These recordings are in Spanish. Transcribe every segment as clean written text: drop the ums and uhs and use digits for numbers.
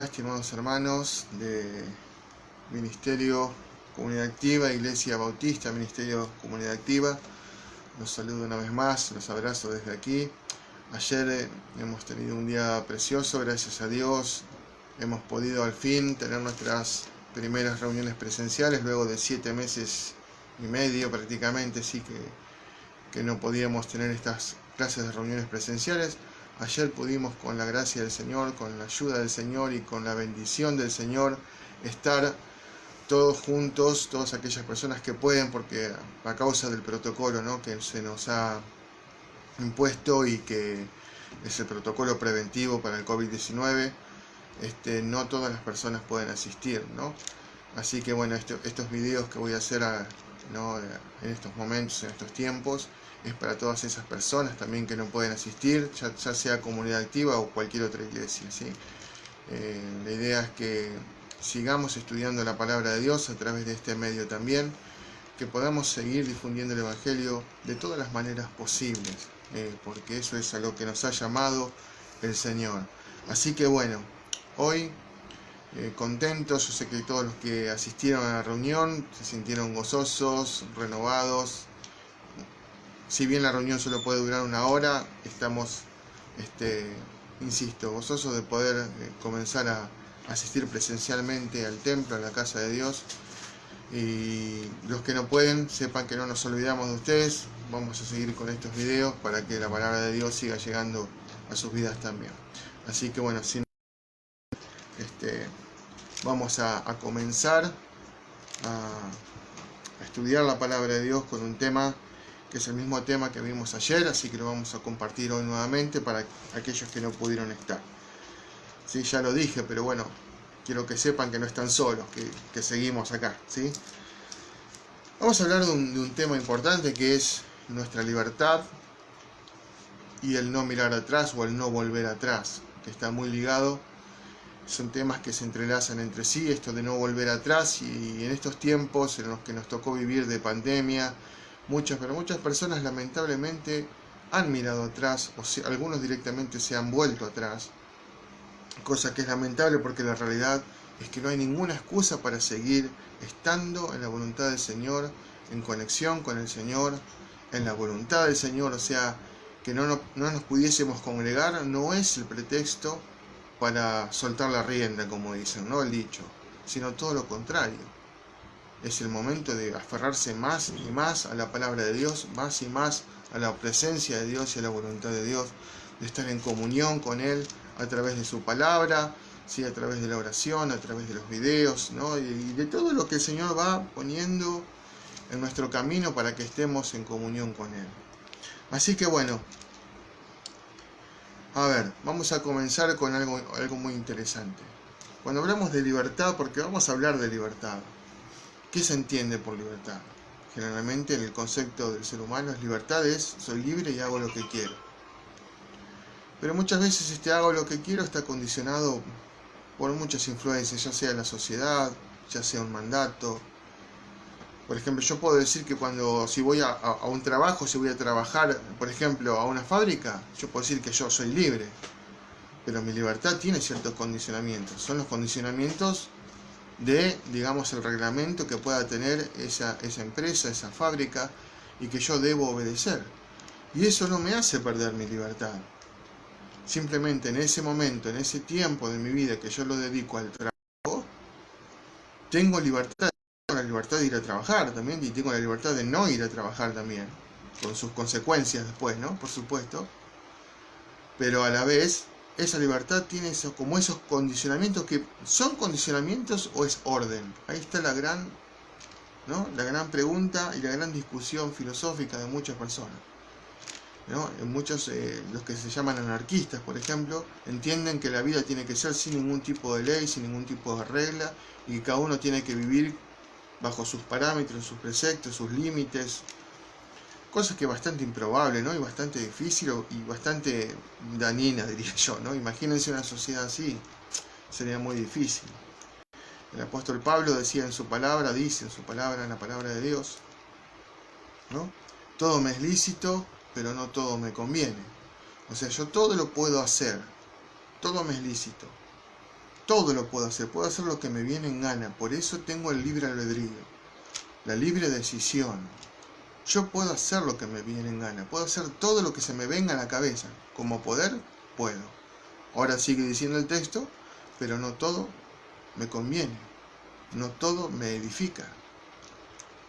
Estimados hermanos de Ministerio Comunidad Activa, Iglesia Bautista, Ministerio Comunidad Activa, los saludo una vez más, los abrazo desde aquí. Ayer hemos tenido un día precioso, gracias a Dios. Hemos podido al fin tener nuestras primeras reuniones presenciales luego de 7 meses y medio prácticamente, sí que no podíamos tener estas clases de reuniones presenciales. Ayer pudimos, con la gracia del Señor, con la ayuda del Señor y con la bendición del Señor, estar todos juntos, todas aquellas personas que pueden, porque a causa del protocolo, ¿no?, que se nos ha impuesto y que es el protocolo preventivo para el COVID-19, no todas las personas pueden asistir, ¿no? Así que bueno, estos videos que voy a hacer en estos momentos, en estos tiempos, es para todas esas personas también que no pueden asistir, ya sea Comunidad Activa o cualquier otra iglesia, ¿sí? La idea es que sigamos estudiando la palabra de Dios a través de este medio también, que podamos seguir difundiendo el Evangelio de todas las maneras posibles, porque eso es a lo que nos ha llamado el Señor. Así que bueno, hoy contentos, yo sé que todos los que asistieron a la reunión se sintieron gozosos, renovados. Si bien la reunión solo puede durar 1 hora, estamos, insisto, gozosos de poder comenzar a asistir presencialmente al templo, a la casa de Dios. Y los que no pueden, sepan que no nos olvidamos de ustedes. Vamos a seguir con estos videos para que la palabra de Dios siga llegando a sus vidas también. Así que bueno, vamos a comenzar a estudiar la palabra de Dios con un tema que es el mismo tema que vimos ayer, así que lo vamos a compartir hoy nuevamente para aquellos que no pudieron estar. Sí, ya lo dije, pero bueno, quiero que sepan que no están solos, que seguimos acá, ¿sí? Vamos a hablar de un tema importante que es nuestra libertad y el no mirar atrás o el no volver atrás, que está muy ligado. Son temas que se entrelazan entre sí, esto de no volver atrás, y en estos tiempos en los que nos tocó vivir de pandemia, muchas personas lamentablemente han mirado atrás, o sea, algunos directamente se han vuelto atrás, cosa que es lamentable porque la realidad es que no hay ninguna excusa para seguir estando en la voluntad del Señor, en conexión con el Señor, en la voluntad del Señor. O sea, que no nos pudiésemos congregar no es el pretexto para soltar la rienda, como dicen, ¿no?, el dicho, sino todo lo contrario. Es el momento de aferrarse más y más a la palabra de Dios, más y más a la presencia de Dios y a la voluntad de Dios, de estar en comunión con Él a través de su palabra, ¿sí?, a través de la oración, a través de los videos, ¿no?, y de todo lo que el Señor va poniendo en nuestro camino para que estemos en comunión con Él. Así que bueno, a ver, vamos a comenzar con algo muy interesante. Cuando hablamos de libertad, porque vamos a hablar de libertad, ¿qué se entiende por libertad? Generalmente en el concepto del ser humano libertad es soy libre y hago lo que quiero. Pero muchas veces este hago lo que quiero está condicionado por muchas influencias, ya sea la sociedad, ya sea un mandato. Por ejemplo, yo puedo decir que si voy a un trabajo, si voy a trabajar, por ejemplo, a una fábrica, yo puedo decir que yo soy libre. Pero mi libertad tiene ciertos condicionamientos. Son los condicionamientos de, digamos, el reglamento que pueda tener esa empresa, esa fábrica, y que yo debo obedecer. Y eso no me hace perder mi libertad. Simplemente en ese momento, en ese tiempo de mi vida que yo lo dedico al trabajo, tengo libertad. Tengo la libertad de ir a trabajar también, y tengo la libertad de no ir a trabajar también, con sus consecuencias después, ¿no?, por supuesto. Pero a la vez, esa libertad tiene como esos condicionamientos, que son condicionamientos o es orden. Ahí está la gran pregunta y la gran discusión filosófica de muchas personas, ¿no? Muchos, los que se llaman anarquistas, por ejemplo, entienden que la vida tiene que ser sin ningún tipo de ley, sin ningún tipo de regla, y que cada uno tiene que vivir bajo sus parámetros, sus preceptos, sus límites. Cosa que es bastante improbable, ¿no?, y bastante difícil y bastante dañina, diría yo, ¿no? Imagínense una sociedad así, sería muy difícil. El apóstol Pablo dice en su palabra, en la palabra de Dios, ¿no?, todo me es lícito, pero no todo me conviene. O sea, yo todo lo puedo hacer, todo me es lícito, todo lo puedo hacer lo que me viene en gana. Por eso tengo el libre albedrío, la libre decisión. Yo puedo hacer lo que me viene en gana, puedo hacer todo lo que se me venga a la cabeza. Como poder, puedo. Ahora sigue diciendo el texto, pero no todo me conviene, no todo me edifica.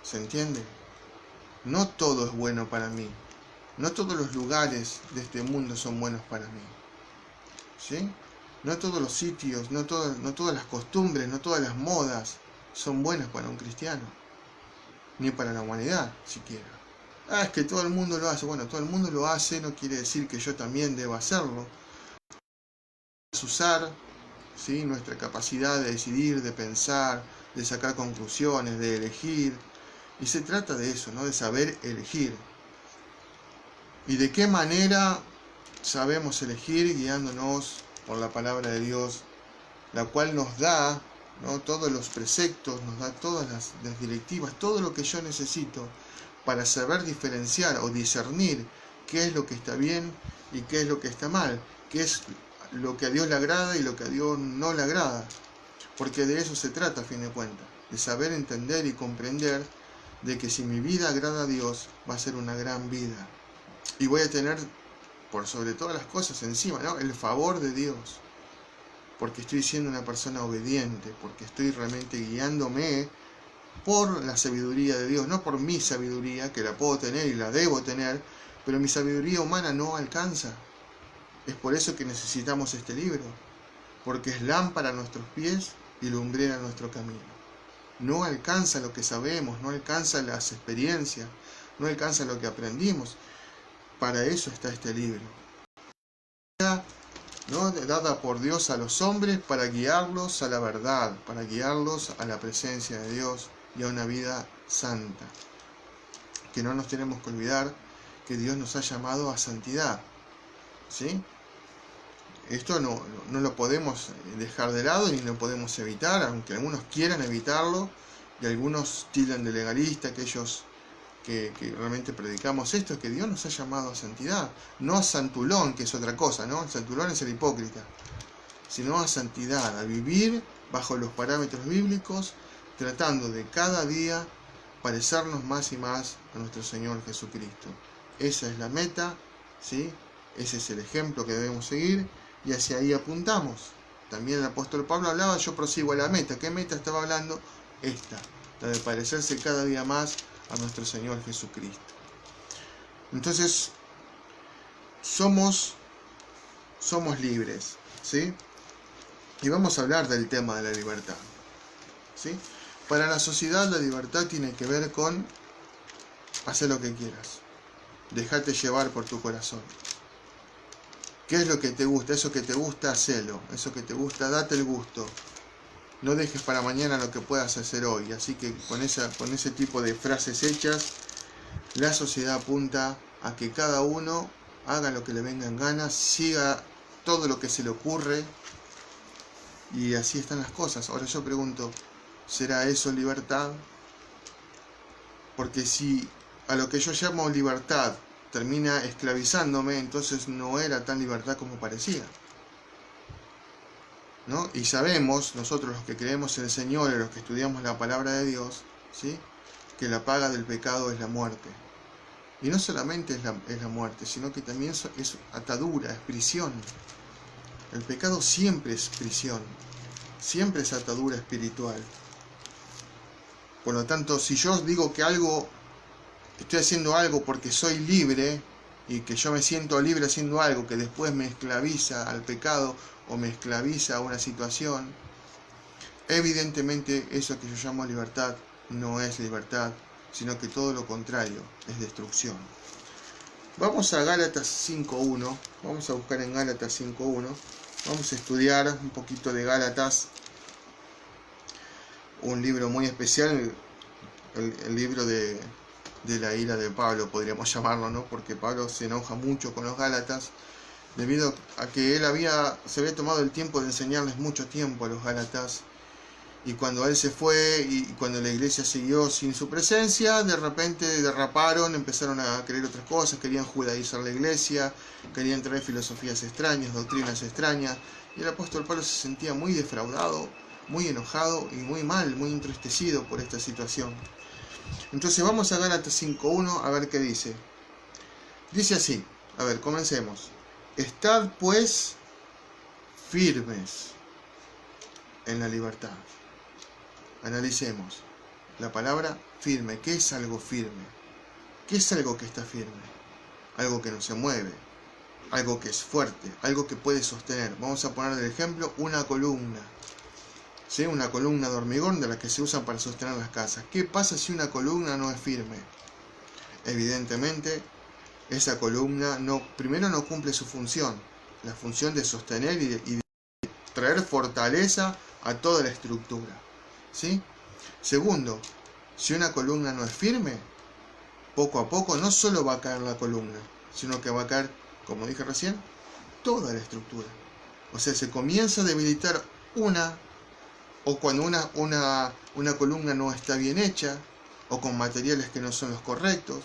¿Se entiende? No todo es bueno para mí. No todos los lugares de este mundo son buenos para mí. ¿Sí? No todos los sitios, no todas las costumbres, no todas las modas son buenas para un cristiano. Ni para la humanidad, siquiera. Ah, es que todo el mundo lo hace. Bueno, todo el mundo lo hace, no quiere decir que yo también deba hacerlo. Es usar, ¿sí?, nuestra capacidad de decidir, de pensar, de sacar conclusiones, de elegir. Y se trata de eso, ¿no? De saber elegir. ¿Y de qué manera sabemos elegir? Guiándonos por la palabra de Dios, la cual nos da, ¿no?, todos los preceptos, nos da todas las directivas, todo lo que yo necesito para saber diferenciar o discernir qué es lo que está bien y qué es lo que está mal, qué es lo que a Dios le agrada y lo que a Dios no le agrada. Porque de eso se trata, a fin de cuentas, de saber entender y comprender de que si mi vida agrada a Dios, va a ser una gran vida. Y voy a tener, por sobre todas las cosas encima, ¿no?, el favor de Dios. Porque estoy siendo una persona obediente, porque estoy realmente guiándome por la sabiduría de Dios, no por mi sabiduría, que la puedo tener y la debo tener, pero mi sabiduría humana no alcanza. Es por eso que necesitamos este libro, porque es lámpara a nuestros pies y lumbrera a nuestro camino. No alcanza lo que sabemos, no alcanza las experiencias, no alcanza lo que aprendimos. Para eso está este libro, ¿no?, dada por Dios a los hombres para guiarlos a la verdad, para guiarlos a la presencia de Dios y a una vida santa. Que no nos tenemos que olvidar que Dios nos ha llamado a santidad, ¿sí? Esto no lo podemos dejar de lado ni lo podemos evitar, aunque algunos quieran evitarlo y algunos tildan de legalista, aquellos que realmente predicamos esto, es que Dios nos ha llamado a santidad, no a santulón, que es otra cosa, ¿no? El santulón es el hipócrita, sino a santidad, a vivir bajo los parámetros bíblicos, tratando de cada día parecernos más y más a nuestro Señor Jesucristo. Esa es la meta, ¿sí? Ese es el ejemplo que debemos seguir y hacia ahí apuntamos. También el apóstol Pablo hablaba, yo prosigo a la meta. ¿Qué meta estaba hablando? Esta, la de parecerse cada día más a nuestro Señor Jesucristo. Entonces, somos libres, ¿sí? Y vamos a hablar del tema de la libertad, ¿sí? Para la sociedad la libertad tiene que ver con hacer lo que quieras, dejarte llevar por tu corazón. ¿Qué es lo que te gusta? Eso que te gusta, hacelo. Eso que te gusta, date el gusto. No dejes para mañana lo que puedas hacer hoy. Así que con ese tipo de frases hechas, la sociedad apunta a que cada uno haga lo que le venga en gana, siga todo lo que se le ocurre, y así están las cosas. Ahora yo pregunto, ¿será eso libertad? Porque si a lo que yo llamo libertad termina esclavizándome, entonces no era tan libertad como parecía, ¿no? Y sabemos, nosotros los que creemos en el Señor y los que estudiamos la palabra de Dios, ¿sí?, que la paga del pecado es la muerte. Y no solamente es la muerte, sino que también es atadura, es prisión. El pecado siempre es prisión, siempre es atadura espiritual. Por lo tanto, si yo digo que estoy haciendo algo porque soy libre, y que yo me siento libre haciendo algo que después me esclaviza al pecado o me esclaviza a una situación, evidentemente eso que yo llamo libertad no es libertad, sino que todo lo contrario, es destrucción. Vamos a Gálatas 5.1, vamos a buscar en Gálatas 5.1, vamos a estudiar un poquito de Gálatas, un libro muy especial, el libro de la ira de Pablo, podríamos llamarlo, ¿no? Porque Pablo se enoja mucho con los Gálatas, debido a que él se había tomado el tiempo de enseñarles mucho tiempo a los Gálatas, Y cuando él se fue y cuando la iglesia siguió sin su presencia, de repente derraparon, empezaron a creer otras cosas, querían judaizar la iglesia, querían traer filosofías extrañas, doctrinas extrañas, y el apóstol Pablo se sentía muy defraudado, muy enojado y muy mal, muy entristecido por esta situación. Entonces vamos a Gálatas 5:1 a ver qué dice. Dice así, a ver, comencemos. Estad pues firmes en la libertad. Analicemos la palabra firme. ¿Qué es algo firme? ¿Qué es algo que está firme? Algo que no se mueve, algo que es fuerte, algo que puede sostener. Vamos a poner de ejemplo una columna, ¿sí? Una columna de hormigón de las que se usan para sostener las casas. ¿Qué pasa si una columna no es firme? Evidentemente, esa columna primero no cumple su función, la función de sostener y de traer fortaleza a toda la estructura, ¿sí? Segundo, si una columna no es firme, poco a poco no solo va a caer la columna, sino que va a caer, como dije recién, toda la estructura. O sea, se comienza a debilitar o cuando una columna no está bien hecha, o con materiales que no son los correctos,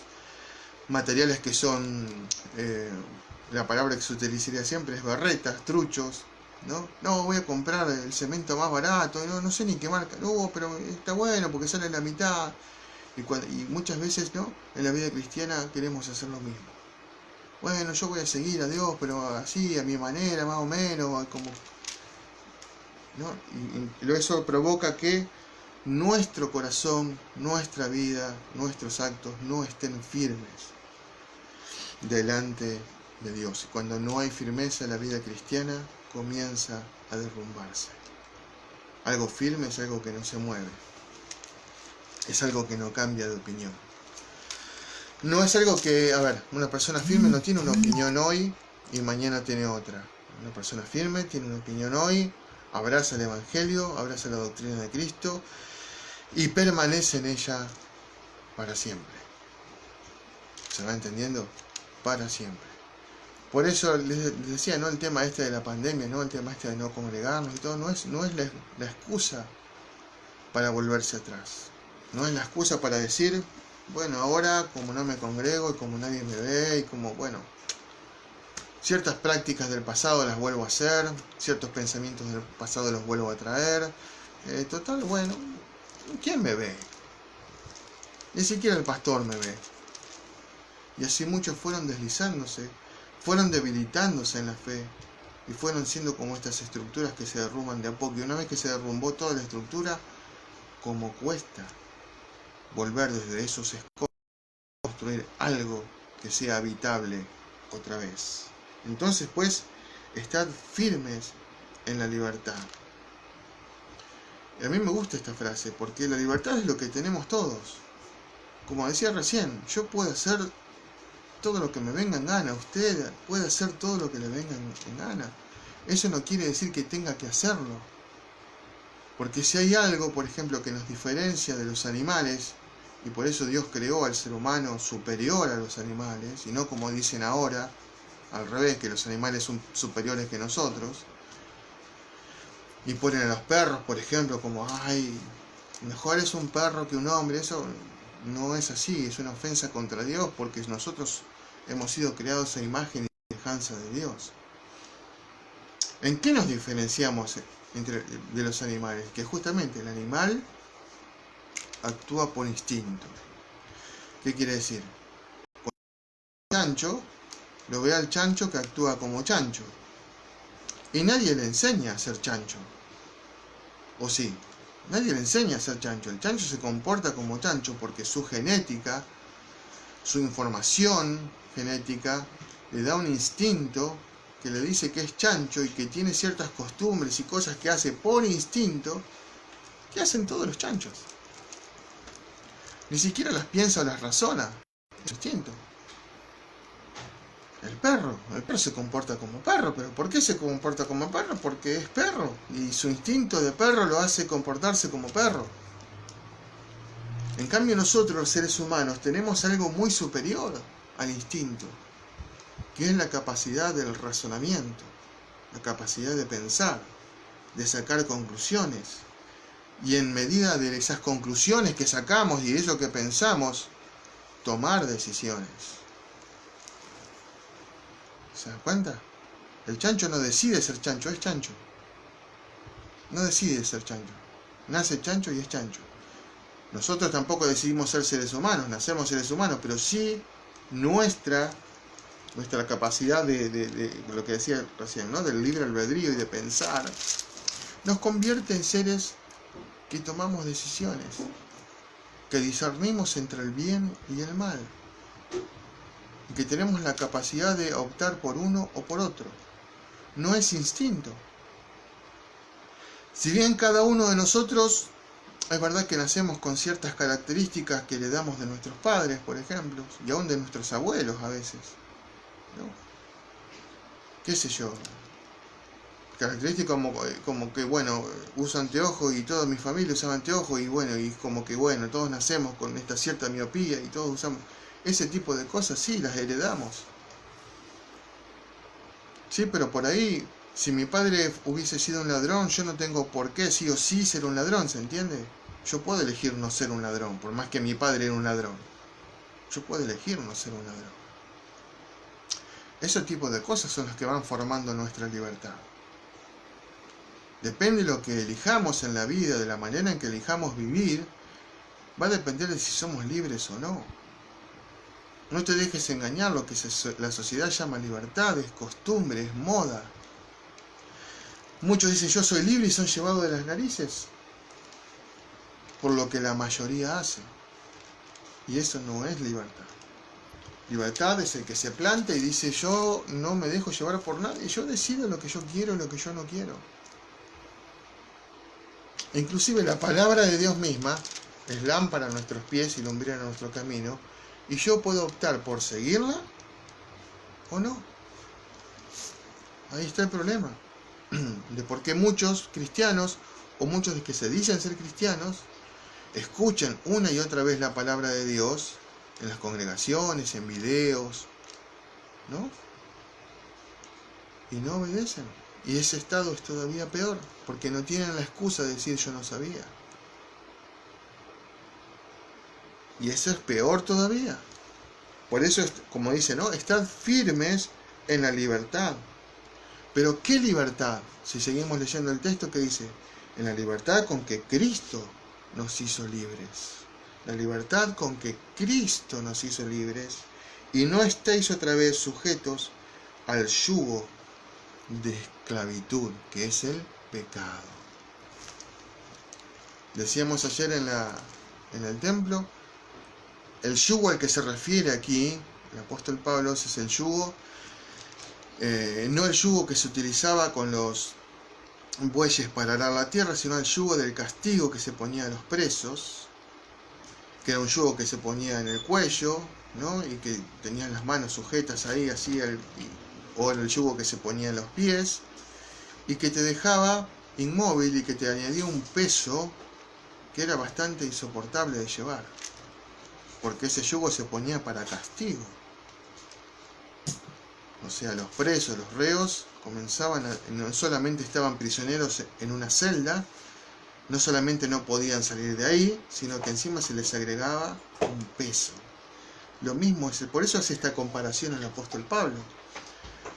materiales que son, la palabra que se utilizaría siempre es berretas, truchos, ¿no? Voy a comprar el cemento más barato, no sé ni qué marca, no, pero está bueno porque sale la mitad. Y muchas veces, ¿no? En la vida cristiana queremos hacer lo mismo. Bueno, yo voy a seguir a Dios, pero así, a mi manera, más o menos, como, ¿no? Y eso provoca que nuestro corazón, nuestra vida, nuestros actos no estén firmes delante de Dios. Y cuando no hay firmeza en la vida cristiana, comienza a derrumbarse. Algo firme es algo que no se mueve. Es algo que no cambia de opinión. No es algo que, a ver, una persona firme no tiene una opinión hoy y mañana tiene otra. Una persona firme tiene una opinión hoy, abraza el Evangelio, abraza la doctrina de Cristo y permanece en ella para siempre. ¿Se va entendiendo? Para siempre. Por eso les decía, ¿no? El tema este de la pandemia, ¿no? El tema este de no congregarnos y todo, no es la excusa para volverse atrás. No es la excusa para decir, bueno, ahora como no me congrego y como nadie me ve y como, bueno, ciertas prácticas del pasado las vuelvo a hacer, ciertos pensamientos del pasado los vuelvo a traer. Total, bueno, ¿quién me ve? Ni siquiera el pastor me ve. Y así muchos fueron deslizándose, fueron debilitándose en la fe y fueron siendo como estas estructuras que se derrumban de a poco. Y una vez que se derrumbó toda la estructura, como cuesta volver desde esos escombros a construir algo que sea habitable otra vez. Entonces, pues, estad firmes en la libertad. Y a mí me gusta esta frase, porque la libertad es lo que tenemos todos. Como decía recién, yo puedo hacer todo lo que me venga en gana, usted puede hacer todo lo que le venga en gana. Eso no quiere decir que tenga que hacerlo. Porque si hay algo, por ejemplo, que nos diferencia de los animales, y por eso Dios creó al ser humano superior a los animales, y no como dicen ahora, al revés, que los animales son superiores que nosotros, y ponen a los perros, por ejemplo, como, ay, mejor es un perro que un hombre. Eso no es así, es una ofensa contra Dios, porque nosotros hemos sido creados a imagen y semejanza de Dios. ¿En qué nos diferenciamos de los animales? Que justamente el animal actúa por instinto. ¿Qué quiere decir? Cuando el chancho, lo ve al chancho que actúa como chancho. Y nadie le enseña a ser chancho. ¿O sí? Nadie le enseña a ser chancho. El chancho se comporta como chancho porque su genética, su información genética, le da un instinto que le dice que es chancho y que tiene ciertas costumbres y cosas que hace por instinto que hacen todos los chanchos. Ni siquiera las piensa o las razona. Es instinto. El perro se comporta como perro, pero ¿por qué se comporta como perro? Porque es perro y su instinto de perro lo hace comportarse como perro. En cambio nosotros los seres humanos tenemos algo muy superior al instinto, que es la capacidad del razonamiento, la capacidad de pensar, de sacar conclusiones. y en medida de esas conclusiones que sacamos y eso que pensamos, tomar decisiones. ¿Se dan cuenta? El chancho no decide ser chancho, es chancho. No decide ser chancho. Nace chancho y es chancho. Nosotros tampoco decidimos ser seres humanos, nacemos seres humanos, pero sí nuestra capacidad de lo que decía recién, ¿no? Del libre albedrío y de pensar, nos convierte en seres que tomamos decisiones, que discernimos entre el bien y el mal, y que tenemos la capacidad de optar por uno o por otro. No es instinto. Si bien cada uno de nosotros, es verdad que nacemos con ciertas características que le damos de nuestros padres, por ejemplo, y aún de nuestros abuelos a veces, ¿no? ¿Qué sé yo? Características como que, bueno, uso anteojos y toda mi familia usaba anteojos y bueno, todos nacemos con esta cierta miopía y todos usamos ese tipo de cosas, sí, las heredamos. Sí, pero por ahí, si mi padre hubiese sido un ladrón, yo no tengo por qué sí o sí ser un ladrón, ¿se entiende? Yo puedo elegir no ser un ladrón, por más que mi padre era un ladrón. Yo puedo elegir no ser un ladrón. Ese tipo de cosas son las que van formando nuestra libertad. Depende de lo que elijamos en la vida, de la manera en que elijamos vivir, va a depender de si somos libres o no. No te dejes engañar, lo que la sociedad llama libertad, es costumbre, es moda. Muchos dicen yo soy libre y son llevados de las narices por lo que la mayoría hace. Y eso no es libertad. Libertad es el que se planta y dice yo no me dejo llevar por nadie, yo decido lo que yo quiero y lo que yo no quiero. Inclusive la palabra de Dios misma es lámpara a nuestros pies y lumbrera a nuestro camino, y yo puedo optar por seguirla o no. Ahí está el problema de por qué muchos cristianos o muchos que se dicen ser cristianos escuchan una y otra vez la palabra de Dios en las congregaciones, en videos, ¿no? Y no obedecen. Y ese estado es todavía peor, porque no tienen la excusa de decir yo no sabía. Y eso es peor todavía. Por eso, como dice, ¿no? Estad firmes en la libertad. Pero ¿qué libertad? Si seguimos leyendo el texto, ¿qué dice? En la libertad con que Cristo nos hizo libres. La libertad con que Cristo nos hizo libres. Y no estéis otra vez sujetos al yugo de esclavitud, que es el pecado. Decíamos ayer en el templo, el yugo al que se refiere aquí el apóstol Pablo es el yugo, no el yugo que se utilizaba con los bueyes para arar la tierra, sino el yugo del castigo que se ponía a los presos, que era un yugo que se ponía en el cuello, ¿no? Y que tenían las manos sujetas ahí, así, o el yugo que se ponía en los pies, y que te dejaba inmóvil y que te añadía un peso que era bastante insoportable de llevar, porque ese yugo se ponía para castigo. O sea, los presos, los reos, no solamente estaban prisioneros en una celda, no solamente no podían salir de ahí, sino que encima se les agregaba un peso. Lo mismo es, por eso hace esta comparación el apóstol Pablo.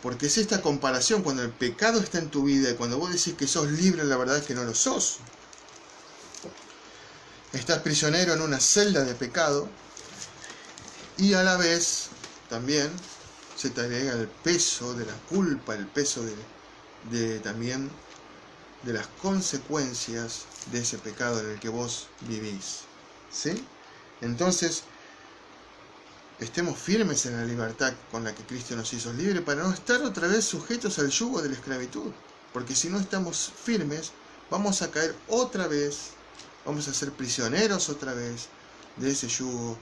Porque es esta comparación, cuando el pecado está en tu vida y cuando vos decís que sos libre, la verdad es que no lo sos. Estás prisionero en una celda de pecado y a la vez también se te agrega el peso de la culpa, el peso también de las consecuencias de ese pecado en el que vos vivís. ¿Sí? Entonces, estemos firmes en la libertad con la que Cristo nos hizo libres para no estar otra vez sujetos al yugo de la esclavitud. Porque si no estamos firmes, vamos a caer otra vez, vamos a ser prisioneros otra vez de ese yugo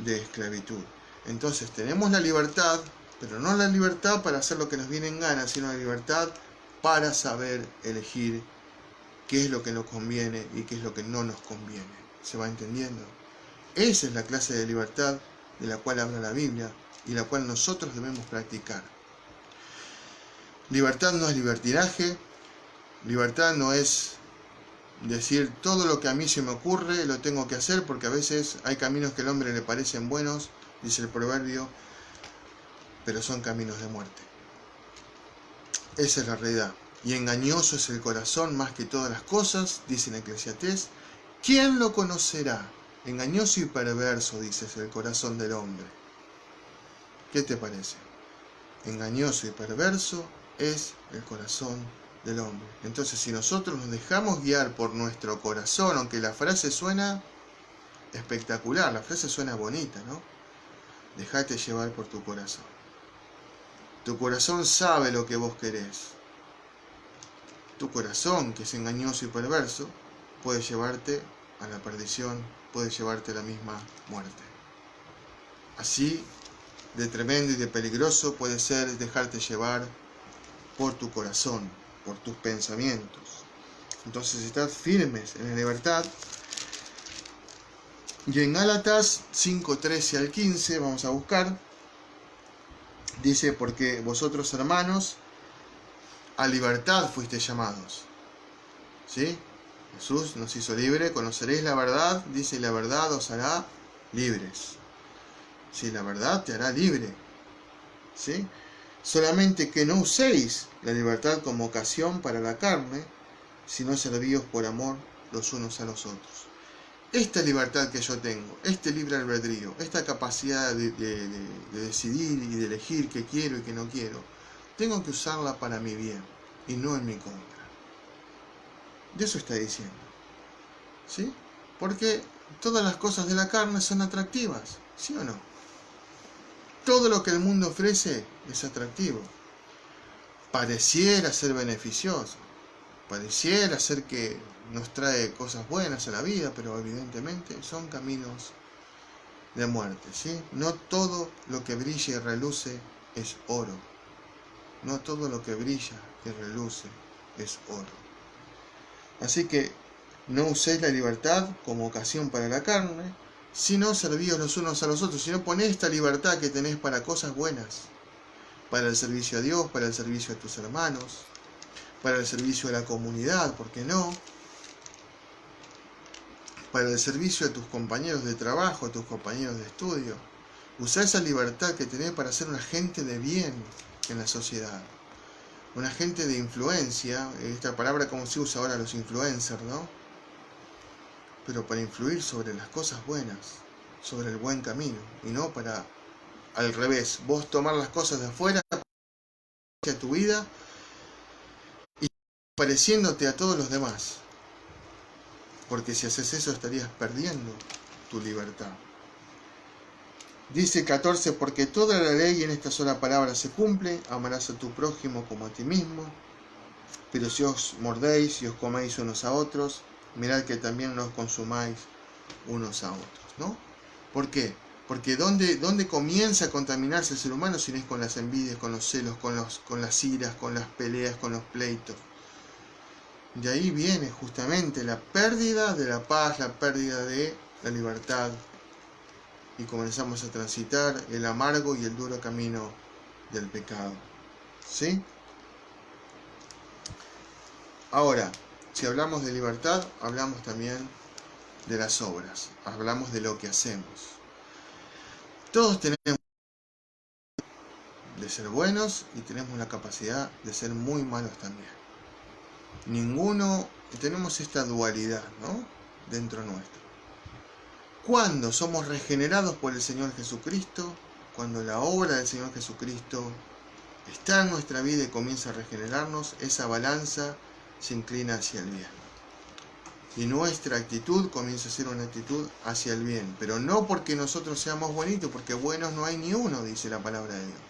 de esclavitud. Entonces tenemos la libertad, pero no la libertad para hacer lo que nos viene en gana, sino la libertad para saber elegir qué es lo que nos conviene y qué es lo que no nos conviene. ¿Se va entendiendo? Esa es la clase de libertad de la cual habla la Biblia y la cual nosotros debemos practicar. Libertad no es libertinaje, libertad no es decir todo lo que a mí se me ocurre lo tengo que hacer, porque a veces hay caminos que al hombre le parecen buenos, dice el proverbio, pero son caminos de muerte. Esa es la realidad. Y engañoso es el corazón más que todas las cosas, dice en Eclesiastés. ¿Quién lo conocerá? Engañoso y perverso, dices, el corazón del hombre. ¿Qué te parece? Engañoso y perverso es el corazón del hombre. Entonces, si nosotros nos dejamos guiar por nuestro corazón, aunque la frase suena espectacular, la frase suena bonita, ¿no? Déjate llevar por tu corazón. Tu corazón sabe lo que vos querés. Tu corazón, que es engañoso y perverso, puede llevarte a la perdición, puede llevarte a la misma muerte. Así de tremendo y de peligroso puede ser dejarte llevar por tu corazón, por tus pensamientos. Entonces, estad firmes en la libertad. Y en Gálatas 5:13 al 15, vamos a buscar, dice, porque vosotros, hermanos, a libertad fuisteis llamados. ¿Sí? Jesús nos hizo libre, conoceréis la verdad, dice, y la verdad os hará libres. Sí, la verdad te hará libre. ¿Sí? Solamente que no uséis la libertad como ocasión para la carne, sino servíos por amor los unos a los otros. Esta libertad que yo tengo, este libre albedrío, esta capacidad de decidir y de elegir qué quiero y qué no quiero, tengo que usarla para mi bien y no en mi contra. De eso está diciendo. ¿Sí? Porque todas las cosas de la carne son atractivas, ¿sí o no? Todo lo que el mundo ofrece es atractivo. Pareciera ser beneficioso, pareciera ser que nos trae cosas buenas a la vida, pero evidentemente son caminos de muerte, ¿sí? No todo lo que brilla y reluce es oro. No todo lo que brilla y reluce es oro. Así que no uséis la libertad como ocasión para la carne, sino servíos los unos a los otros, sino ponés esta libertad que tenés para cosas buenas, para el servicio a Dios, para el servicio a tus hermanos, para el servicio a la comunidad, ¿por qué no? Para el servicio a tus compañeros de trabajo, a tus compañeros de estudio. Usá esa libertad que tenés para ser un agente de bien en la sociedad. Un agente de influencia, esta palabra como se usa ahora los influencers, ¿no? Pero para influir sobre las cosas buenas, sobre el buen camino, y no para, al revés, vos tomar las cosas de afuera a tu vida y pareciéndote a todos los demás. Porque si haces eso estarías perdiendo tu libertad. Dice 14, porque toda la ley en esta sola palabra se cumple, amarás a tu prójimo como a ti mismo, pero si os mordéis y os coméis unos a otros, mirad que también no os consumáis unos a otros, ¿no? ¿Por qué? Porque ¿dónde comienza a contaminarse el ser humano si no es con las envidias, con los celos, con las iras, con las peleas, con los pleitos? De ahí viene justamente la pérdida de la paz, la pérdida de la libertad, y comenzamos a transitar el amargo y el duro camino del pecado. ¿Sí? Ahora, si hablamos de libertad, hablamos también de las obras, hablamos de lo que hacemos. Todos tenemos de ser buenos y tenemos la capacidad de ser muy malos también. Ninguno, tenemos esta dualidad, ¿no? Dentro nuestro. Cuando somos regenerados por el Señor Jesucristo, cuando la obra del Señor Jesucristo está en nuestra vida y comienza a regenerarnos, esa balanza se inclina hacia el bien. Y nuestra actitud comienza a ser una actitud hacia el bien. Pero no porque nosotros seamos bonitos, porque buenos no hay ni uno, dice la palabra de Dios.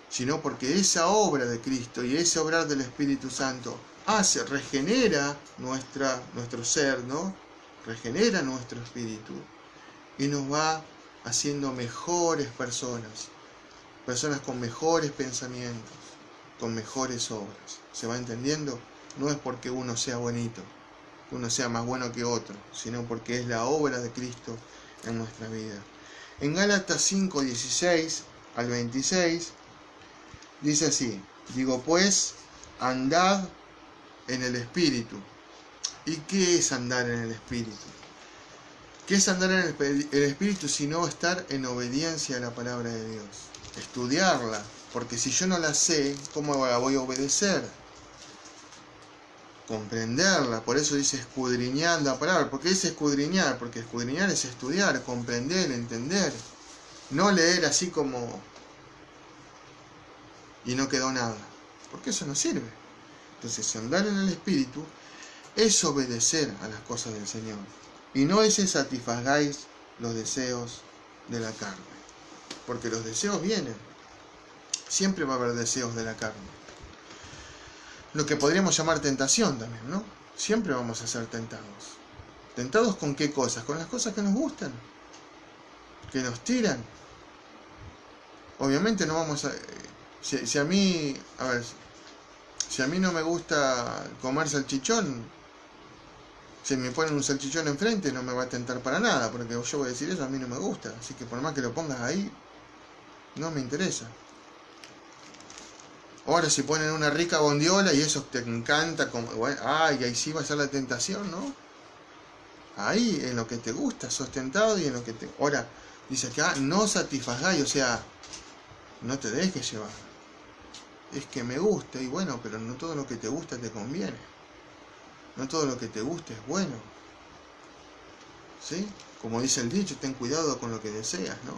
Sino porque esa obra de Cristo y ese obrar del Espíritu Santo regenera nuestro ser, ¿no? Regenera nuestro espíritu y nos va haciendo mejores personas, personas con mejores pensamientos, con mejores obras. ¿Se va entendiendo? No es porque uno sea bonito, uno sea más bueno que otro, sino porque es la obra de Cristo en nuestra vida. En Gálatas 5:16 al 26 dice así: digo pues, andad en el Espíritu, ¿Y qué es andar en el Espíritu? ¿Qué es andar en el Espíritu sino estar en obediencia a la palabra de Dios? Estudiarla, porque si yo no la sé, ¿cómo la voy a obedecer? Comprenderla, por eso dice escudriñar la palabra. ¿Por qué dice escudriñar? Porque escudriñar es estudiar, comprender, entender. No leer así como y no quedó nada, porque eso no sirve. Entonces, andar en el Espíritu es obedecer a las cosas del Señor. Y no es que satisfagáis los deseos de la carne. Porque los deseos vienen. Siempre va a haber deseos de la carne. Lo que podríamos llamar tentación también, ¿no? Siempre vamos a ser tentados. ¿Tentados con qué cosas? Con las cosas que nos gustan. Que nos tiran. Obviamente no vamos a... Si a mí... A ver... Si a mí no me gusta comer salchichón... Si me ponen un salchichón enfrente no me va a tentar para nada, porque yo voy a decir eso, a mí no me gusta. Así que por más que lo pongas ahí, no me interesa. Ahora si ponen una rica bondiola y eso te encanta, como, bueno, ay, ahí sí va a ser la tentación, ¿no? Ahí, en lo que te gusta, sos tentado y en lo que te... Ahora, dice acá, no satisfagáis, o sea, no te dejes llevar. Es que me gusta, y bueno, pero no todo lo que te gusta te conviene. No todo lo que te guste es bueno. ¿Sí? Como dice el dicho, ten cuidado con lo que deseas, ¿no?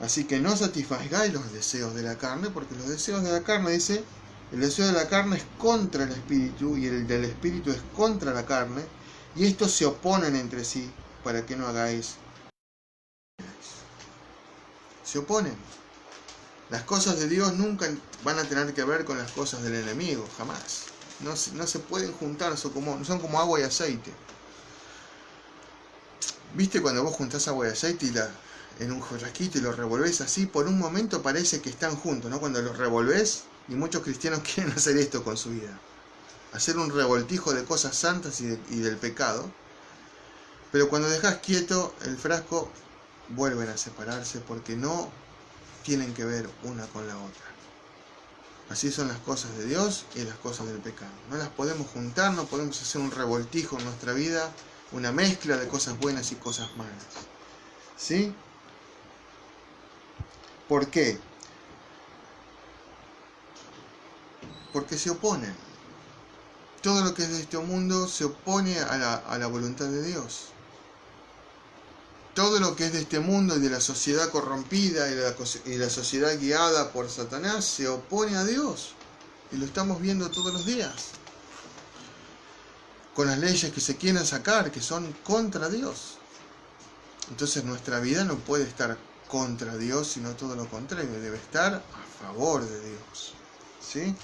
Así que no satisfagáis los deseos de la carne, porque los deseos de la carne, dice, el deseo de la carne es contra el espíritu y el del espíritu es contra la carne, y estos se oponen entre sí para que no hagáis. Se oponen. Las cosas de Dios nunca van a tener que ver con las cosas del enemigo, jamás. No se pueden juntar, son como agua y aceite. ¿Viste cuando vos juntás agua y aceite en un frasquito y lo revolvés así? Por un momento parece que están juntos, ¿no? Cuando los revolvés, y muchos cristianos quieren hacer esto con su vida. Hacer un revoltijo de cosas santas y del pecado. Pero cuando dejás quieto el frasco, vuelven a separarse porque no tienen que ver una con la otra. Así son las cosas de Dios y las cosas del pecado. No las podemos juntar, no podemos hacer un revoltijo en nuestra vida, una mezcla de cosas buenas y cosas malas. ¿Sí? ¿Por qué? Porque se oponen. Todo lo que es de este mundo se opone a la voluntad de Dios. Todo lo que es de este mundo y de la sociedad corrompida y la sociedad guiada por Satanás se opone a Dios. Y lo estamos viendo todos los días. Con las leyes que se quieren sacar, que son contra Dios. Entonces nuestra vida no puede estar contra Dios, sino todo lo contrario. Debe estar a favor de Dios. ¿Sí?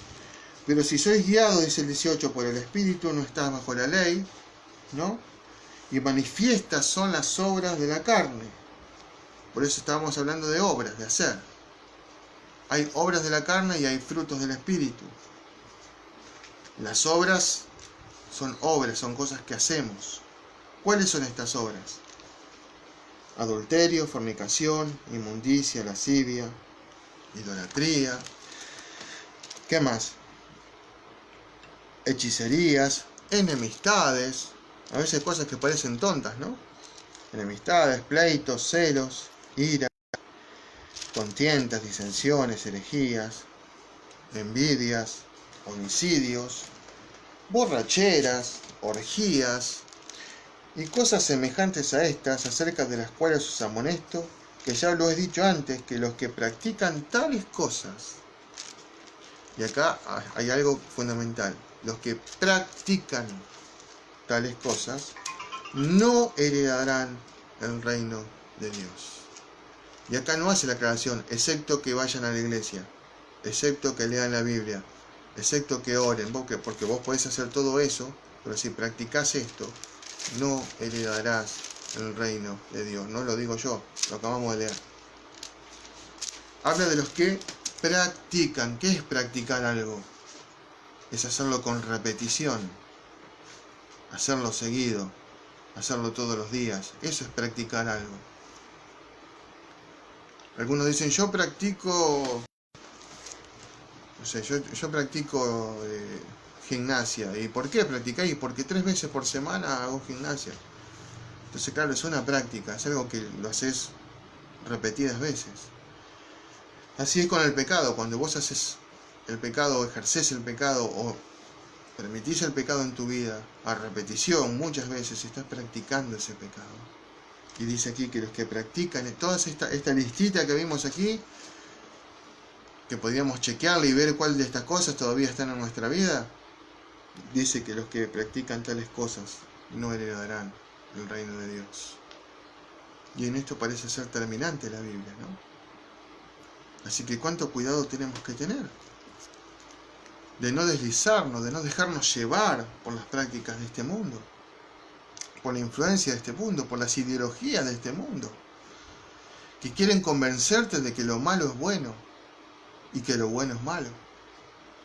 Pero si sois guiados, dice el 18, por el Espíritu, no estás bajo la ley, ¿no? Y manifiestas son las obras de la carne. Por eso estábamos hablando de obras, de hacer. Hay obras de la carne y hay frutos del Espíritu. Las obras son cosas que hacemos. ¿Cuáles son estas obras? Adulterio, fornicación, inmundicia, lascivia, idolatría. ¿Qué más? Hechicerías, enemistades. A veces cosas que parecen tontas, ¿no? Enemistades, pleitos, celos, ira, contiendas, disensiones, herejías, envidias, homicidios, borracheras, orgías y cosas semejantes a estas, acerca de las cuales os amonesto, que ya lo he dicho antes, que los que practican tales cosas, y acá hay algo fundamental, los que practican tales cosas no heredarán el reino de Dios. Y acá no hace la aclaración, excepto que vayan a la iglesia, excepto que lean la Biblia, excepto que oren, porque vos podés hacer todo eso, pero si practicás esto, no heredarás el reino de Dios. No lo digo yo, lo acabamos de leer. Habla de los que practican. ¿Qué es practicar algo? Es hacerlo con repetición, hacerlo seguido, hacerlo todos los días. Eso es practicar algo. Algunos dicen, yo practico, no sé, yo practico gimnasia. ¿Y por qué practicáis? Porque 3 veces por semana hago gimnasia. Entonces, claro, es una práctica, es algo que lo haces repetidas veces. Así es con el pecado. Cuando vos haces el pecado, o ejercés el pecado, o permitís el pecado en tu vida, a repetición, muchas veces estás practicando ese pecado. Y dice aquí que los que practican, toda esta listita que vimos aquí, que podríamos chequearla y ver cuál de estas cosas todavía están en nuestra vida, dice que los que practican tales cosas no heredarán el reino de Dios. Y en esto parece ser terminante la Biblia, ¿no? Así que cuánto cuidado tenemos que tener de no deslizarnos, de no dejarnos llevar por las prácticas de este mundo, por la influencia de este mundo, por las ideologías de este mundo, que quieren convencerte de que lo malo es bueno y que lo bueno es malo.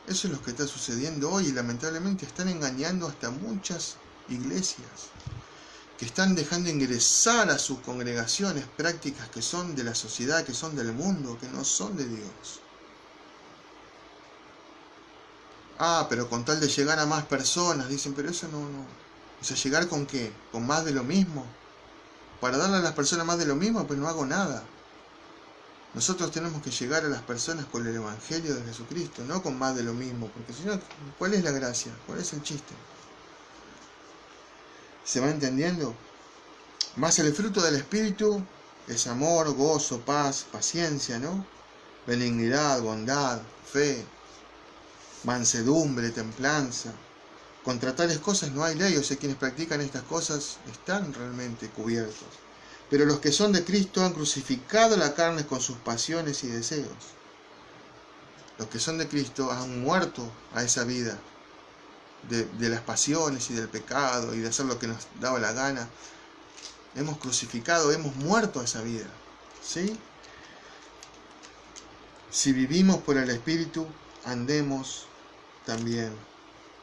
Eso es lo que está sucediendo hoy y lamentablemente están engañando hasta muchas iglesias que están dejando ingresar a sus congregaciones prácticas que son de la sociedad, que son del mundo, que no son de Dios. Pero con tal de llegar a más personas, dicen, pero eso no. O sea, ¿llegar con qué? ¿Con más de lo mismo? Para darle a las personas más de lo mismo, pues no hago nada. Nosotros tenemos que llegar a las personas con el Evangelio de Jesucristo, no con más de lo mismo, porque si no, ¿cuál es la gracia? ¿Cuál es el chiste? ¿Se va entendiendo? Más el fruto del Espíritu es amor, gozo, paz, paciencia, ¿no? Benignidad, bondad, fe, mansedumbre, templanza. Contra tales cosas no hay ley, o sea, quienes practican estas cosas están realmente cubiertos. Pero los que son de Cristo han crucificado la carne con sus pasiones y deseos. Los que son de Cristo han muerto a esa vida de las pasiones y del pecado y de hacer lo que nos daba la gana. Hemos crucificado, hemos muerto a esa vida, ¿sí? Si vivimos por el Espíritu, andemos también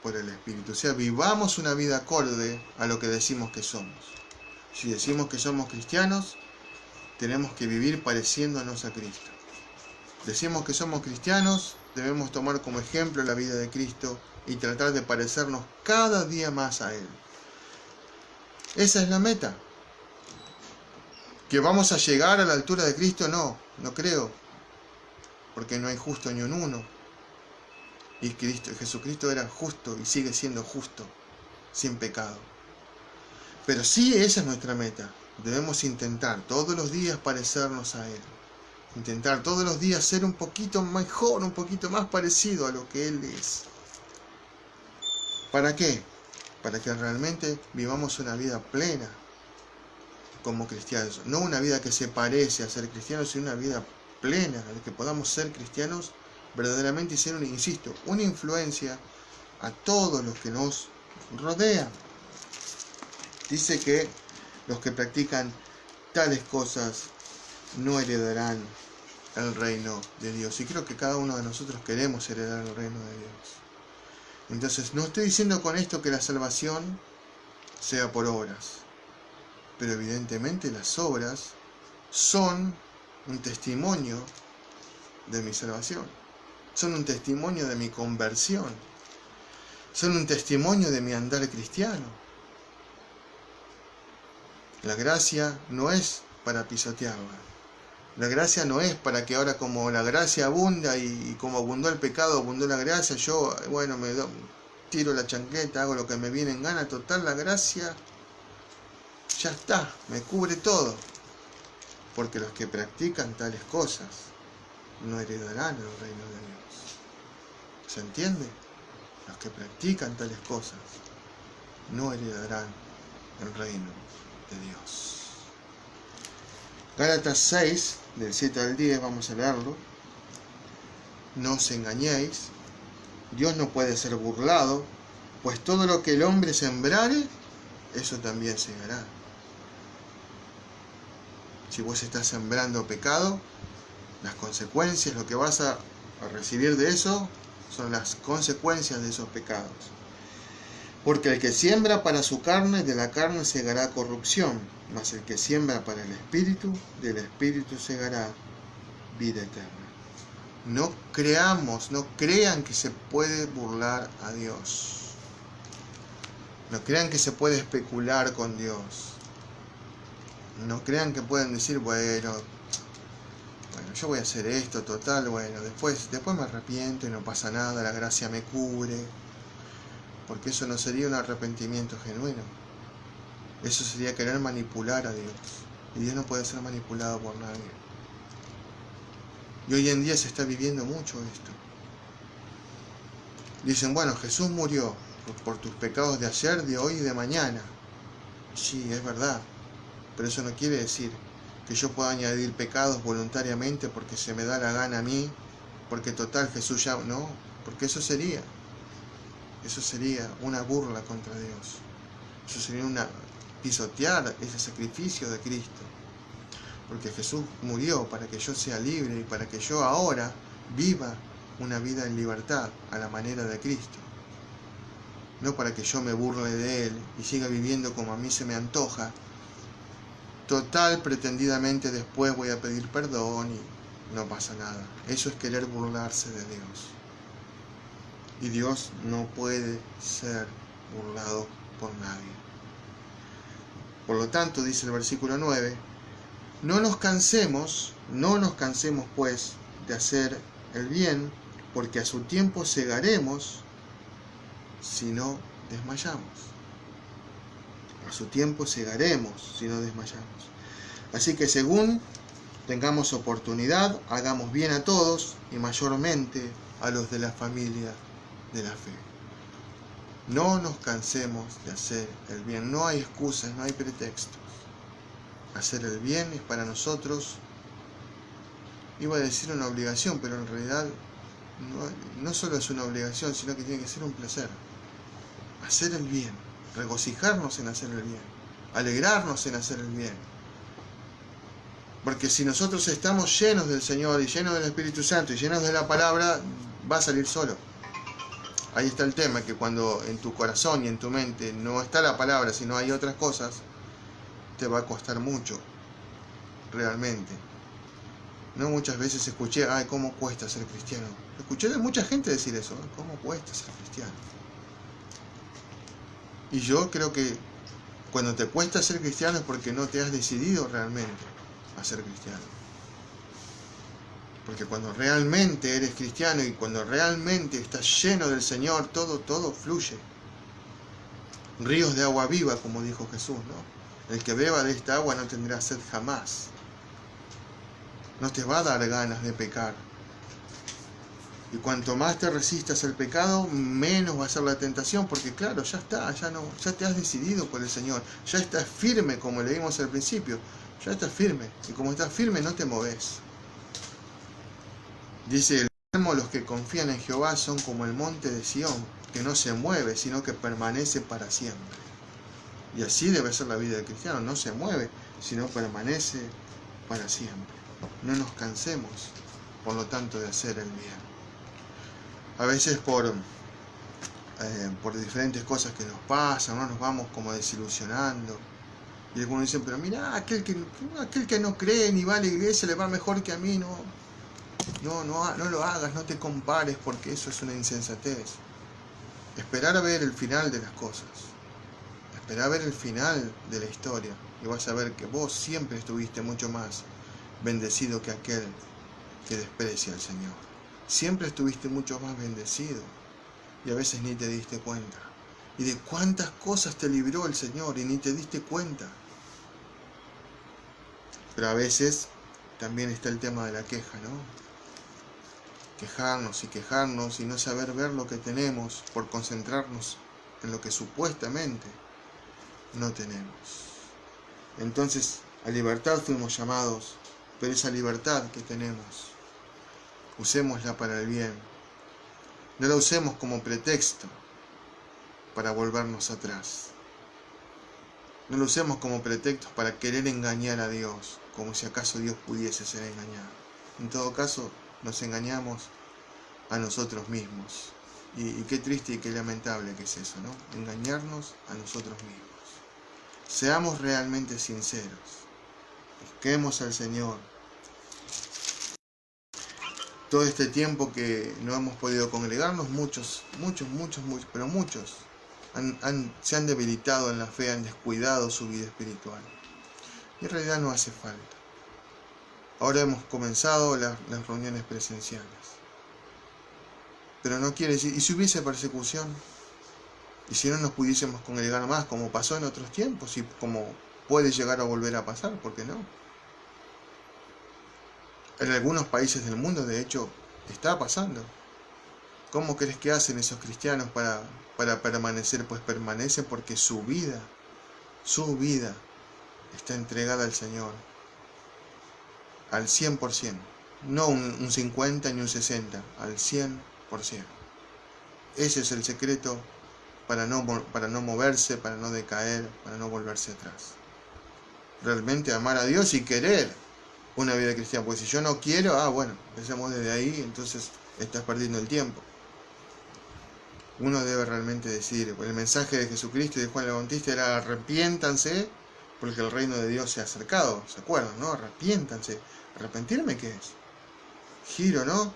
por el Espíritu. O sea, vivamos una vida acorde a lo que decimos que somos. Si decimos que somos cristianos, tenemos que vivir pareciéndonos a Cristo. Decimos que somos cristianos, debemos tomar como ejemplo la vida de Cristo y tratar de parecernos cada día más a Él. Esa es la meta. ¿Que vamos a llegar a la altura de Cristo? No creo. Porque no hay justo ni un uno. Y Jesucristo era justo y sigue siendo justo, sin pecado. Pero sí, esa es nuestra meta. Debemos intentar todos los días parecernos a Él. Intentar todos los días ser un poquito mejor, un poquito más parecido a lo que Él es. ¿Para qué? Para que realmente vivamos una vida plena como cristianos. No una vida que se parece a ser cristianos, sino una vida plena, en la que podamos ser cristianos verdaderamente y ser, insisto, una influencia a todos los que nos rodean. Dice que los que practican tales cosas no heredarán el reino de Dios. Y creo que cada uno de nosotros queremos heredar el reino de Dios. Entonces, no estoy diciendo con esto que la salvación sea por obras, pero evidentemente las obras son un testimonio de mi salvación, son un testimonio de mi conversión, son un testimonio de mi andar cristiano. La gracia no es para pisotearla. La gracia no es para que ahora, como la gracia abunda y como abundó el pecado, abundó la gracia, yo, bueno, tiro la chancleta, hago lo que me viene en gana. Total, la gracia ya está, me cubre todo. Porque los que practican tales cosas no heredarán el reino de Dios. ¿Se entiende? Los que practican tales cosas no heredarán el reino de Dios. Gálatas 6, del 7 al 10, vamos a leerlo. No os engañéis, Dios no puede ser burlado, pues todo lo que el hombre sembrare, eso también segará. Si vos estás sembrando pecado, las consecuencias, lo que vas a recibir de eso, son las consecuencias de esos pecados. Porque el que siembra para su carne, de la carne segará corrupción, mas el que siembra para el Espíritu, del Espíritu segará vida eterna. No crean que se puede burlar a Dios. No crean que se puede especular con Dios. No crean que pueden decir, bueno, yo voy a hacer esto, total, bueno, después me arrepiento y no pasa nada, la gracia me cubre. Porque eso no sería un arrepentimiento genuino. Eso sería querer manipular a Dios. Y Dios no puede ser manipulado por nadie. Y hoy en día se está viviendo mucho esto. Dicen, bueno, Jesús murió por tus pecados de ayer, de hoy y de mañana. Sí, es verdad. Pero eso no quiere decir que yo pueda añadir pecados voluntariamente porque se me da la gana a mí, porque total Jesús ya... No, porque eso sería una burla contra Dios. Eso sería pisotear ese sacrificio de Cristo. Porque Jesús murió para que yo sea libre y para que yo ahora viva una vida en libertad a la manera de Cristo. No para que yo me burle de Él y siga viviendo como a mí se me antoja. Total, pretendidamente después voy a pedir perdón y no pasa nada. Eso es querer burlarse de Dios. Y Dios no puede ser burlado por nadie. Por lo tanto, dice el versículo 9, no nos cansemos pues de hacer el bien, porque a su tiempo segaremos si no desmayamos. A su tiempo segaremos si no desmayamos. Así que según tengamos oportunidad, hagamos bien a todos y mayormente a los de la familia de la fe. No nos cansemos de hacer el bien. No hay excusas, no hay pretextos. Hacer el bien es para nosotros, iba a decir una obligación, pero en realidad no solo es una obligación, sino que tiene que ser un placer. Hacer el bien, regocijarnos en hacer el bien, alegrarnos en hacer el bien. Porque si nosotros estamos llenos del Señor y llenos del Espíritu Santo y llenos de la palabra, va a salir solo. Ahí está el tema, que cuando en tu corazón y en tu mente no está la palabra, sino hay otras cosas, te va a costar mucho, realmente. No muchas veces escuché, ay, ¿cómo cuesta ser cristiano? Escuché de mucha gente decir eso, ¿cómo cuesta ser cristiano? Y yo creo que cuando te cuesta ser cristiano es porque no te has decidido realmente a ser cristiano. Porque cuando realmente eres cristiano y cuando realmente estás lleno del Señor, todo fluye. Ríos de agua viva, como dijo Jesús, ¿no? El que beba de esta agua no tendrá sed jamás. No te va a dar ganas de pecar. Y cuanto más te resistas al pecado, menos va a ser la tentación, porque claro, ya te has decidido por el Señor, ya estás firme, como leímos al principio, ya estás firme, y como estás firme no te moves. Dice el Salmo, los que confían en Jehová son como el monte de Sión, que no se mueve, sino que permanece para siempre. Y así debe ser la vida del cristiano, no se mueve, sino permanece para siempre. No nos cansemos, por lo tanto, de hacer el bien. A veces por diferentes cosas que nos pasan, ¿no? Nos vamos como desilusionando. Y algunos dicen, pero mira, aquel que no cree ni va a la iglesia le va mejor que a mí. No lo hagas, no te compares, porque eso es una insensatez. Esperar a ver el final de las cosas. Esperar a ver el final de la historia. Y vas a ver que vos siempre estuviste mucho más bendecido que aquel que desprecia al Señor. Siempre estuviste mucho más bendecido y a veces ni te diste cuenta. Y de cuántas cosas te libró el Señor y ni te diste cuenta. Pero a veces también está el tema de la queja, ¿no? Quejarnos y no saber ver lo que tenemos por concentrarnos en lo que supuestamente no tenemos. Entonces, a libertad fuimos llamados, pero esa libertad que tenemos, usémosla para el bien. No la usemos como pretexto para volvernos atrás. No lo usemos como pretexto para querer engañar a Dios, como si acaso Dios pudiese ser engañado. En todo caso, nos engañamos a nosotros mismos. Y qué triste y qué lamentable que es eso, ¿no? Engañarnos a nosotros mismos. Seamos realmente sinceros. Busquemos al Señor. Todo este tiempo que no hemos podido congregarnos, muchos, se han debilitado en la fe, han descuidado su vida espiritual. Y en realidad no hace falta. Ahora hemos comenzado las reuniones presenciales. Pero no quiere decir, ¿y si hubiese persecución? ¿Y si no nos pudiésemos congregar más, como pasó en otros tiempos y como puede llegar a volver a pasar? ¿Por qué no? En algunos países del mundo, de hecho, está pasando. ¿Cómo crees que hacen esos cristianos para permanecer? Pues permanecen porque su vida está entregada al Señor. Al 100%. No un 50 ni un 60, al 100%. Ese es el secreto para no moverse, para no decaer, para no volverse atrás. Realmente amar a Dios y querer una vida cristiana. Pues si yo no quiero, bueno, empecemos desde ahí, entonces estás perdiendo el tiempo. Uno debe realmente decir, el mensaje de Jesucristo y de Juan el Bautista era: arrepiéntanse, porque el reino de Dios se ha acercado. ¿Se acuerdan, no? Arrepiéntanse. ¿Arrepentirme qué es? Giro, ¿no?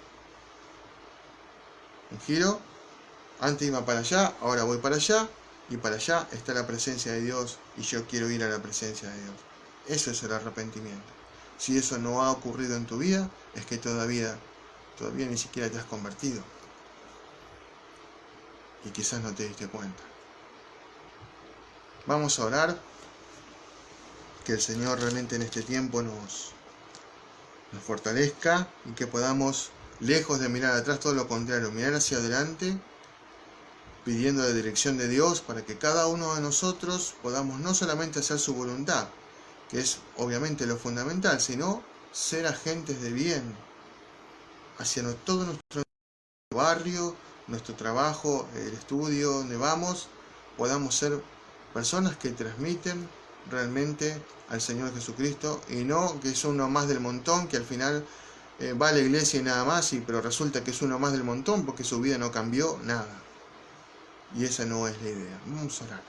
Un giro. Antes iba para allá, ahora voy para allá, y para allá está la presencia de Dios, y yo quiero ir a la presencia de Dios. Eso es el arrepentimiento. Si eso no ha ocurrido en tu vida, es que todavía ni siquiera te has convertido. Y quizás no te diste cuenta. Vamos a orar. Que el Señor realmente en este tiempo nos fortalezca y que podamos, lejos de mirar atrás, todo lo contrario, mirar hacia adelante, pidiendo la dirección de Dios para que cada uno de nosotros podamos no solamente hacer su voluntad, que es obviamente lo fundamental, sino ser agentes de bien hacia todo nuestro barrio, nuestro trabajo, el estudio, donde vamos, podamos ser personas que transmiten realmente al Señor Jesucristo, y no que es uno más del montón, que al final va a la iglesia y nada más, pero resulta que es uno más del montón porque su vida no cambió nada. Y esa no es la idea. Vamos a orar.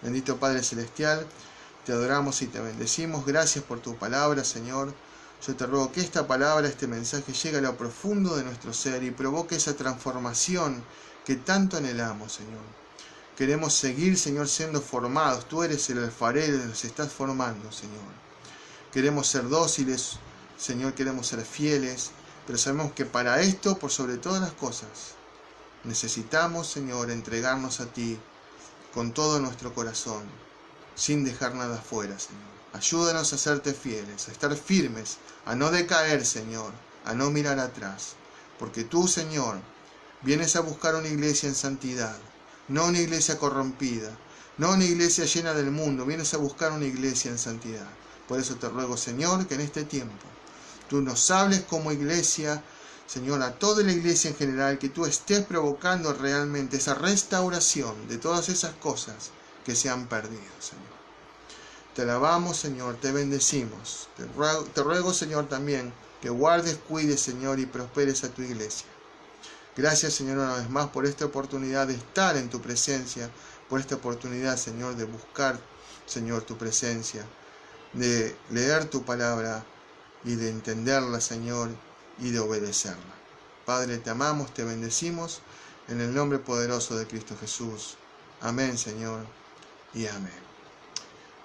Bendito Padre Celestial, te adoramos y te bendecimos. Gracias por tu palabra, Señor. Yo te ruego que esta palabra, este mensaje, llegue a lo profundo de nuestro ser y provoque esa transformación que tanto anhelamos, Señor. Queremos seguir, Señor, siendo formados. Tú eres el alfarero y nos estás formando, Señor. Queremos ser dóciles, Señor, queremos ser fieles, pero sabemos que para esto, por sobre todas las cosas, necesitamos, Señor, entregarnos a ti con todo nuestro corazón, sin dejar nada afuera, Señor. Ayúdanos a serte fieles, a estar firmes, a no decaer, Señor, a no mirar atrás, porque tú, Señor, vienes a buscar una iglesia en santidad, no una iglesia corrompida, no una iglesia llena del mundo, vienes a buscar una iglesia en santidad. Por eso te ruego, Señor, que en este tiempo tú nos hables como iglesia, Señor, a toda la iglesia en general, que tú estés provocando realmente esa restauración de todas esas cosas que se han perdido, Señor. Te alabamos, Señor, te bendecimos. Te ruego, Señor, también que guardes, cuides, Señor, y prosperes a tu iglesia. Gracias, Señor, una vez más por esta oportunidad de estar en tu presencia, por esta oportunidad, Señor, de buscar, Señor, tu presencia, de leer tu palabra y de entenderla, Señor, y de obedecerla. Padre, te amamos, te bendecimos, en el nombre poderoso de Cristo Jesús. Amén, Señor, y amén.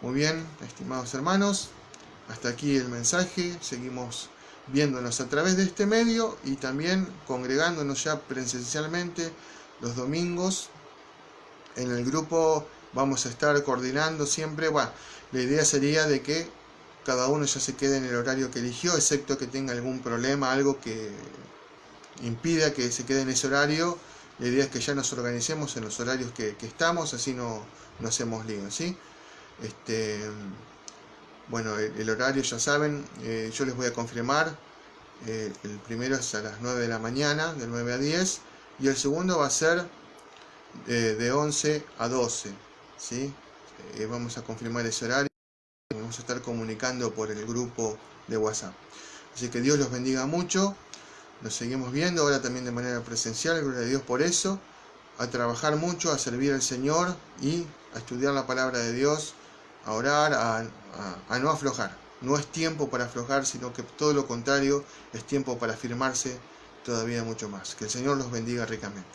Muy bien, estimados hermanos, hasta aquí el mensaje. Seguimos viéndonos a través de este medio y también congregándonos ya presencialmente los domingos. En el grupo vamos a estar coordinando siempre. La idea sería de que cada uno ya se quede en el horario que eligió, excepto que tenga algún problema, algo que impida que se quede en ese horario. La idea es que ya nos organicemos en los horarios que estamos, así no hacemos lío, ¿sí? El horario ya saben, yo les voy a confirmar. El primero es a las 9 de la mañana, de 9 a 10, y el segundo va a ser de 11 a 12, ¿sí? Vamos a confirmar ese horario, vamos a estar comunicando por el grupo de WhatsApp. Así que Dios los bendiga mucho, nos seguimos viendo ahora también de manera presencial, gloria a Dios por eso, a trabajar mucho, a servir al Señor y a estudiar la palabra de Dios, a orar, a no aflojar. No es tiempo para aflojar, sino que todo lo contrario, es tiempo para afirmarse todavía mucho más. Que el Señor los bendiga ricamente.